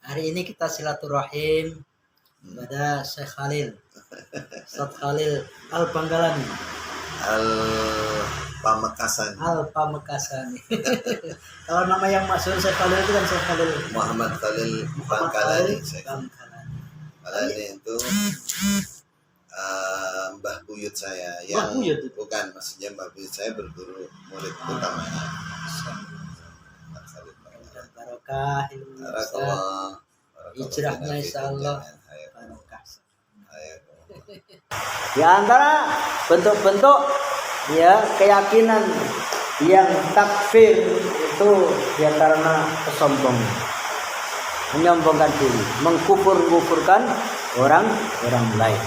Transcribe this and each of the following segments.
Hari ini kita silaturahim kepada Syekh Khalil, Ustaz Khalil Al-Bangkalani, Al-Pamekasan. Al-Pamekasan. Kalau nama yang maksud Syekh Khalil itu kan Syekh Khalil Muhammad Khalil Bangkalani. Bangkalani itu Mbah Buyut saya yang bukan, maksudnya Mbah Buyut saya berguru murid utamanya. Barokah hijrahnya insyaallah barokah. Di antara bentuk-bentuk ya keyakinan yang takfir itu ya karena kesombongan, menyombongkan diri, mengkufur-kufurkan orang lain,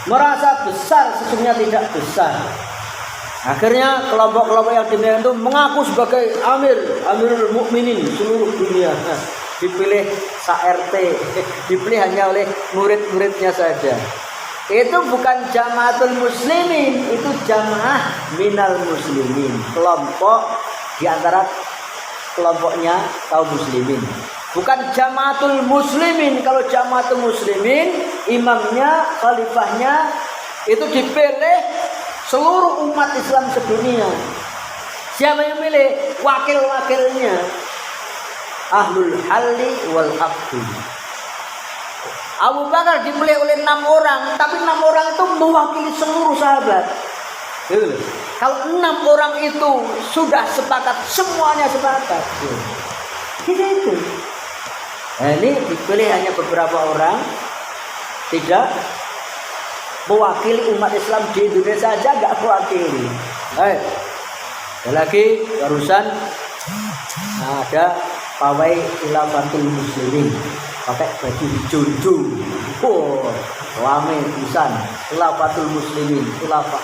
merasa besar sesungguhnya tidak besar. Akhirnya kelompok-kelompok yang demikian itu mengaku sebagai Amirul Mukminin seluruh dunia. Dipilih sa-RT, dipilih hanya oleh murid-muridnya saja. Itu bukan jamaatul muslimin, itu jamaah minal muslimin, kelompok di antara kelompoknya kaum muslimin. Bukan jamaatul muslimin. Kalau jamaatul muslimin, imamnya, khalifahnya itu dipilih seluruh umat Islam sedunia. Siapa yang milih? Wakil-wakilnya. Ahlul halli wal aqdi. Abu Bakar dipilih oleh 6 orang, tapi 6 orang itu mewakili seluruh sahabat. Kalau 6 orang itu sudah sepakat, semuanya sepakat. Itu. Nah, ini dipilih hanya beberapa orang, tidak mewakili umat Islam di Indonesia saja, nggak mewakili. Ada lagi barusan ada pawai khilafatul muslimin, pakai baju hijau. Rame pisan khilafatul muslimin, khilafah.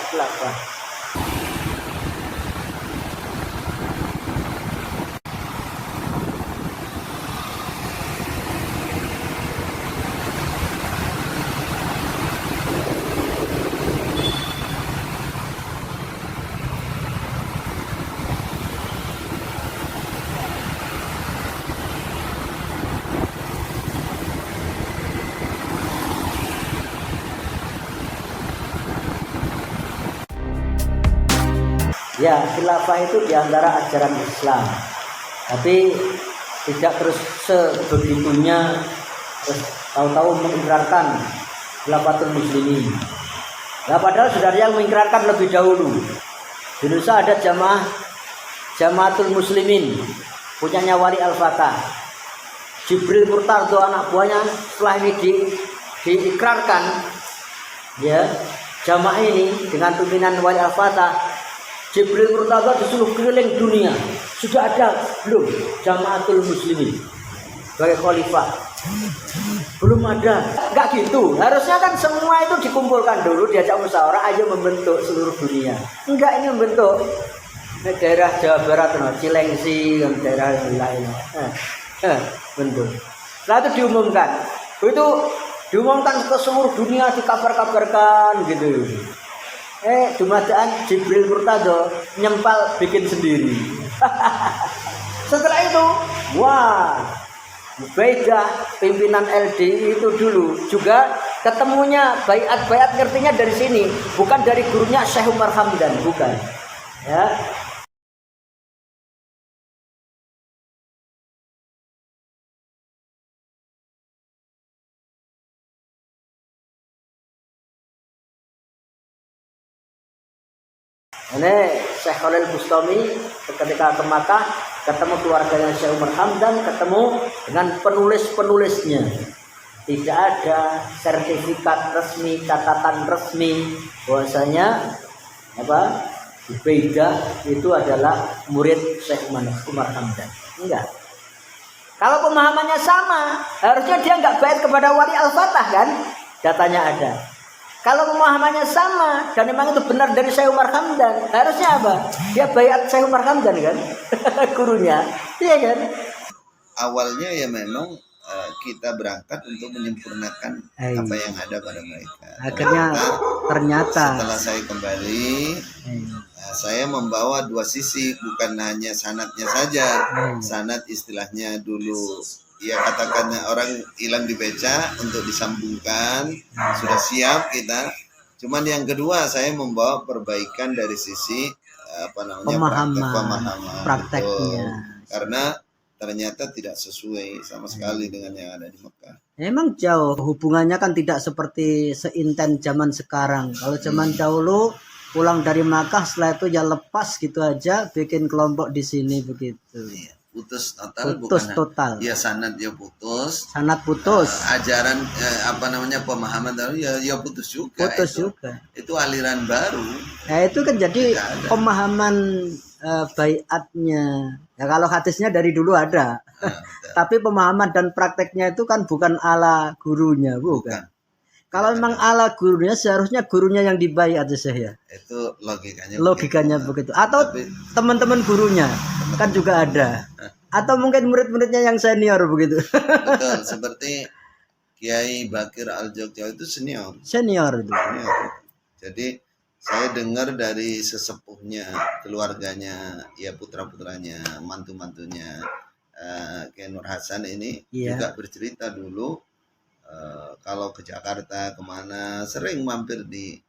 Ya, khilafah itu diantara ajaran Islam, tapi tidak terus sebegitunya terus tahu-tahu mengikrarkan khilafatul muslimin. Nah, padahal sudah yang mengikrarkan lebih dahulu. Di Indonesia ada jamaatul muslimin, punyanya Wali Al-Fatah. Jibril Murtado anak buahnya setelah ini diikrarkan, ya jamaah ini dengan pimpinan Wali Al-Fatah. Jibril Murtado disuruh keliling dunia. Sudah ada belum jamaatul muslimin sebagai khalifah? Belum ada. Enggak gitu. Harusnya kan semua itu dikumpulkan dulu, diajak musyawarah, ayo membentuk seluruh dunia. Enggak, ini membentuk daerah Jawa Barat, Cilengsi, dan daerah yang lain. Bentuk. Setelah itu diumumkan. Itu diumumkan ke seluruh dunia, dikabar-kabarkan gitu. Jumatan Jibril Murtado nyempal bikin sendiri. Setelah itu, wah, Ubaidah pimpinan LDI itu dulu juga ketemunya baiat ngertinya dari sini, bukan dari gurunya Syekh Umar Hamdan, bukan. Ya. Ini Syekh Khalil Bustami ketika ke Makkah ketemu keluarganya Syekh Umar Hamdan, ketemu dengan penulis-penulisnya. Tidak ada sertifikat resmi, catatan resmi bahwasanya Ubaidah itu adalah murid Syekh Umar Hamdan. Enggak. Kalau pemahamannya sama, harusnya dia enggak baiat kepada Wali Al-Fatah kan? Datanya ada. Kalau pemahamannya sama dan memang itu benar dari Syekh Umar Hamdan, harusnya apa? Dia baiat Syekh Umar Hamdan kan? Gurunya. Iya kan? Awalnya ya memang kita berangkat untuk menyempurnakan apa yang ada pada mereka. Akhirnya ternyata setelah saya kembali, saya membawa dua sisi, bukan hanya sanadnya saja. Sanad istilahnya dulu, ya katakan orang hilang di beca untuk disambungkan, sudah siap kita. Cuman yang kedua saya membawa perbaikan dari sisi pemahaman prakteknya. Karena ternyata tidak sesuai sama sekali dengan yang ada di Mekah. Emang jauh hubungannya kan tidak seperti seinten zaman sekarang. Kalau zaman dahulu pulang dari Makkah setelah itu ya lepas gitu aja, bikin kelompok di sini begitu. Iya, putus total. Putus bukan total. Ya sanad ya putus. Sanad putus. Ajaran pemahaman ya putus juga. Putus juga. Itu aliran baru. Nah itu kan jadi pemahaman baiatnya. Ya kalau hadisnya dari dulu ada. Tapi pemahaman dan prakteknya itu kan bukan ala gurunya, bukan. Kalau memang ala gurunya, seharusnya gurunya yang dibaiat ya. Itu logikanya. Logikanya begitu. Atau teman-teman gurunya kan juga ada. Atau mungkin murid-muridnya yang senior begitu. Betul, seperti Kiai Bakir Al-Jogja itu senior. Senior itu. Jadi saya dengar dari sesepuhnya, keluarganya, ya putra-putranya, mantu-mantunya Kiai Nur Hasan ini juga bercerita dulu kalau ke Jakarta kemana sering mampir di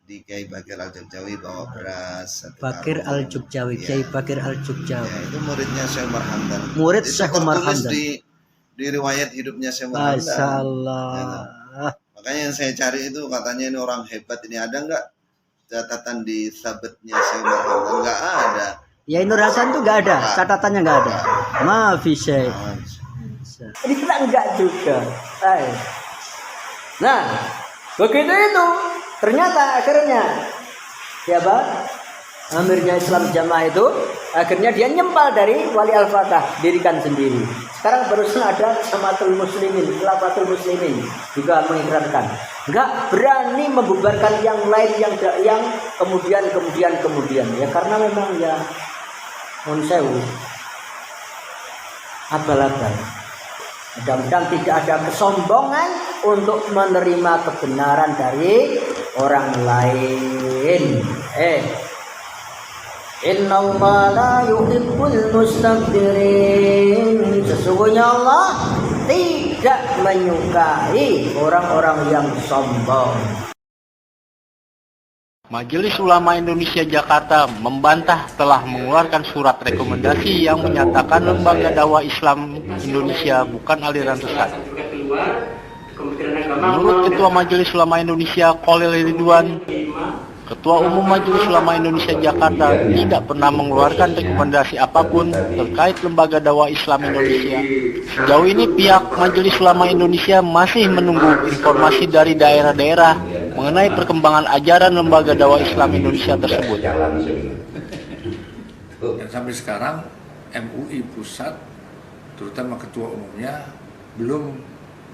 Kiai Bakir Al-Jogjawi bawa beras. Bakir Al-Jogjawi, Kiai Bakir Al-Jogjawi. Ya, itu muridnya Syekh Umar Hamdan. Murid Syekh Umar Hamdan. Di riwayat hidupnya Syekh Umar Hamdan. Masyaallah. Makanya yang saya cari itu katanya ini orang hebat, ini ada nggak catatan di sahabatnya Syekh Umar Hamdan? Nggak ada. Ya Nur Hasan tuh nggak ada, catatannya nggak ada. Maafi Syekh. Ini kita enggak juga. Nah, begitu itu ternyata akhirnya siapa? Amirnya Islam Jamaah itu akhirnya dia nyempal dari Wali Al-Fatah, dirikan sendiri. Sekarang barusan ada Jamatul Muslimin, Khilafatul Muslimin juga mengikrarkan. Enggak berani membubarkan yang lain yang kemudian ya karena memang ya monsewu abal-abal. Mudah-mudahan tidak ada kesombongan untuk menerima kebenaran dari orang lain. Innallaha la yuhibbul mustakbirin. Sesungguhnya Allah tidak menyukai orang-orang yang sombong. Majelis Ulama Indonesia Jakarta membantah telah mengeluarkan surat rekomendasi yang menyatakan Lembaga Dakwah Islam Indonesia bukan aliran sesat. Menurut Ketua Majelis Ulama Indonesia Khalil Ridwan, Ketua Umum Majelis Ulama Indonesia Jakarta tidak pernah mengeluarkan rekomendasi apapun terkait Lembaga Dakwah Islam Indonesia. Sejauh ini pihak Majelis Ulama Indonesia masih menunggu informasi dari daerah-daerah mengenai perkembangan ajaran Lembaga Dakwah Islam Indonesia tersebut. Dan sampai sekarang MUI Pusat, terutama Ketua Umumnya, belum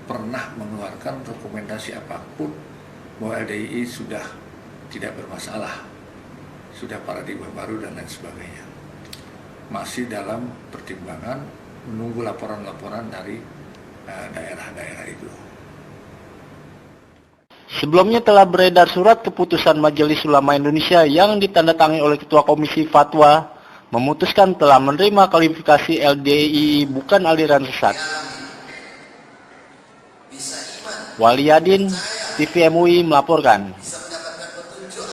pernah mengeluarkan rekomendasi apapun bahwa LDII sudah tidak bermasalah, sudah paradigma baru dan lain sebagainya. Masih dalam pertimbangan menunggu laporan-laporan dari daerah-daerah itu. Sebelumnya telah beredar surat keputusan Majelis Ulama Indonesia yang ditandatangani oleh Ketua Komisi Fatwa memutuskan telah menerima kualifikasi LDII bukan aliran sesat. Waliyadin, TV MUI melaporkan.